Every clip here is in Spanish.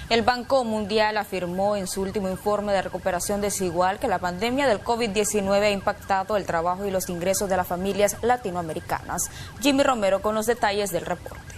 El Banco Mundial afirmó en su último informe de recuperación desigual que la pandemia del COVID-19 ha impactado el trabajo y los ingresos de las familias latinoamericanas. Jimmy Romero con los detalles del reporte.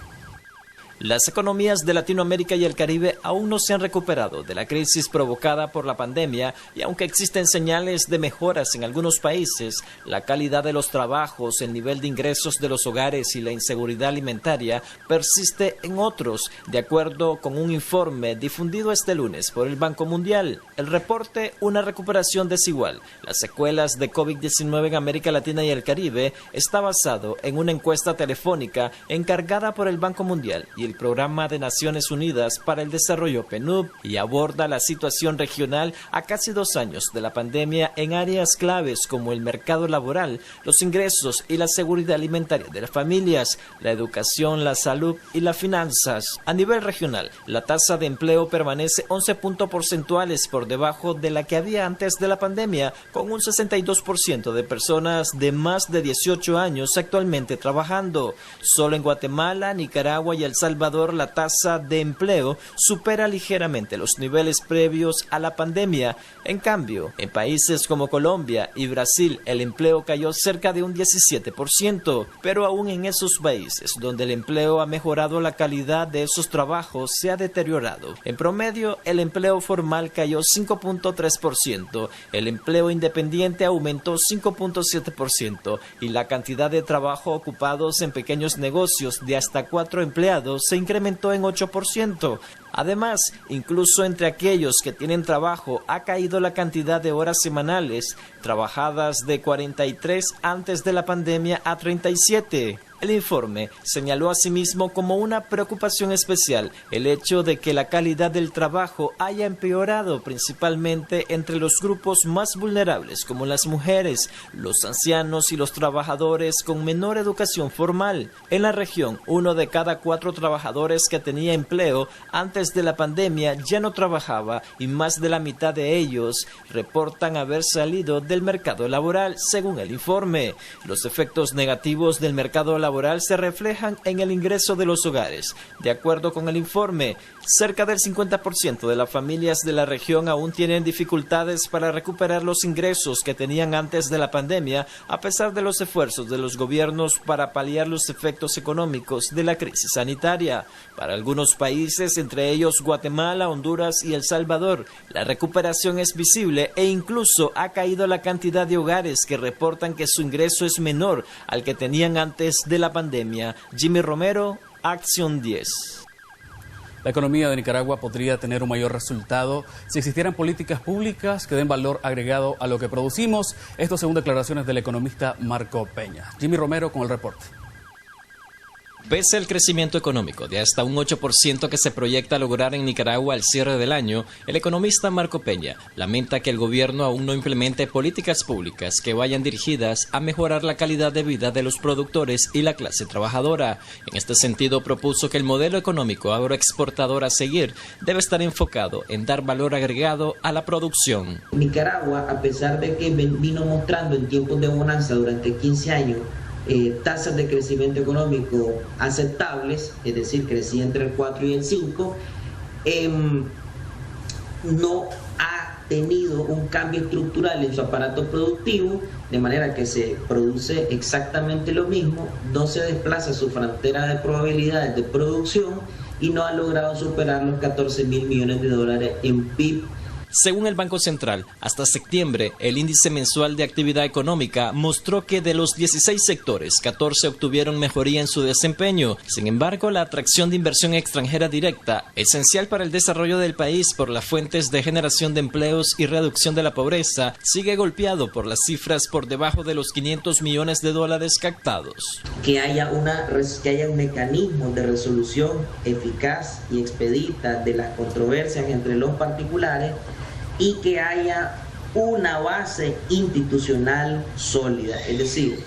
Las economías de Latinoamérica y el Caribe aún no se han recuperado de la crisis provocada por la pandemia y aunque existen señales de mejoras en algunos países, la calidad de los trabajos, el nivel de ingresos de los hogares y la inseguridad alimentaria persiste en otros, de acuerdo con un informe difundido este lunes por el Banco Mundial. El reporte Una recuperación desigual, las secuelas de COVID-19 en América Latina y el Caribe, está basado en una encuesta telefónica encargada por el Banco Mundial y el Programa de Naciones Unidas para el Desarrollo PNUD y aborda la situación regional a casi 2 años de la pandemia en áreas claves como el mercado laboral, los ingresos y la seguridad alimentaria de las familias, la educación, la salud y las finanzas. A nivel regional, la tasa de empleo permanece 11 puntos porcentuales por debajo de la que había antes de la pandemia, con un 62% de personas de más de 18 años actualmente trabajando. Solo en Guatemala, Nicaragua y El Salvador la tasa de empleo supera ligeramente los niveles previos a la pandemia. En cambio, en países como Colombia y Brasil, el empleo cayó cerca de un 17%, pero aún en esos países donde el empleo ha mejorado, la calidad de esos trabajos se ha deteriorado. En promedio, el empleo formal cayó 5.3%, el empleo independiente aumentó 5.7% y la cantidad de trabajo ocupados en pequeños negocios de hasta 4 empleados se incrementó en 8%. Además, incluso entre aquellos que tienen trabajo, ha caído la cantidad de horas semanales trabajadas de 43 antes de la pandemia a 37. El informe señaló asimismo como una preocupación especial el hecho de que la calidad del trabajo haya empeorado principalmente entre los grupos más vulnerables como las mujeres, los ancianos y los trabajadores con menor educación formal. En la región, 1 de cada 4 trabajadores que tenía empleo antes de la pandemia ya no trabajaba y más de la mitad de ellos reportan haber salido del mercado laboral, según el informe. Los efectos negativos del mercado laboral se reflejan en el ingreso de los hogares. De acuerdo con el informe, cerca del 50% de las familias de la región aún tienen dificultades para recuperar los ingresos que tenían antes de la pandemia, a pesar de los esfuerzos de los gobiernos para paliar los efectos económicos de la crisis sanitaria. Para algunos países, entre ellos Guatemala, Honduras y El Salvador, la recuperación es visible e incluso ha caído la cantidad de hogares que reportan que su ingreso es menor al que tenían antes de la pandemia. Jimmy Romero, Acción 10. La economía de Nicaragua podría tener un mayor resultado si existieran políticas públicas que den valor agregado a lo que producimos. Esto según declaraciones del economista Marco Peña. Jimmy Romero con el reporte. Pese al crecimiento económico de hasta un 8% que se proyecta lograr en Nicaragua al cierre del año, el economista Marco Peña lamenta que el gobierno aún no implemente políticas públicas que vayan dirigidas a mejorar la calidad de vida de los productores y la clase trabajadora. En este sentido, propuso que el modelo económico agroexportador a seguir debe estar enfocado en dar valor agregado a la producción. Nicaragua, a pesar de que vino mostrando en tiempos de bonanza durante 15 años, tasas de crecimiento económico aceptables, es decir, crecía entre el 4 y el 5, no ha tenido un cambio estructural en su aparato productivo, de manera que se produce exactamente lo mismo, no se desplaza su frontera de probabilidades de producción y no ha logrado superar los 14.000 millones de dólares en PIB. Según el Banco Central, hasta septiembre, el índice mensual de actividad económica mostró que de los 16 sectores, 14 obtuvieron mejoría en su desempeño. Sin embargo, la atracción de inversión extranjera directa, esencial para el desarrollo del país por las fuentes de generación de empleos y reducción de la pobreza, sigue golpeado por las cifras por debajo de los 500 millones de dólares captados. Que haya un mecanismo de resolución eficaz y expedita de las controversias entre los particulares y que haya una base institucional sólida. Es decir,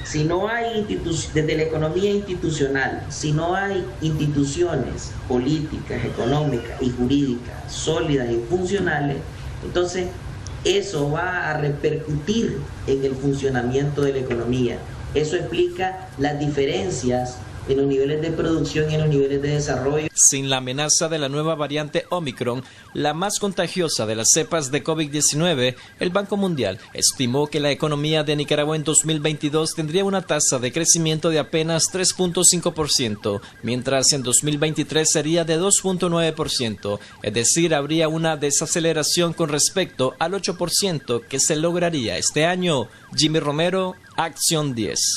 si no hay desde la economía institucional, si no hay instituciones políticas, económicas y jurídicas sólidas y funcionales, entonces eso va a repercutir en el funcionamiento de la economía. Eso explica las diferencias en los niveles de producción y en los niveles de desarrollo. Sin la amenaza de la nueva variante Omicron, la más contagiosa de las cepas de COVID-19, el Banco Mundial estimó que la economía de Nicaragua en 2022 tendría una tasa de crecimiento de apenas 3.5%, mientras en 2023 sería de 2.9%, es decir, habría una desaceleración con respecto al 8% que se lograría este año. Jimmy Romero, Acción 10.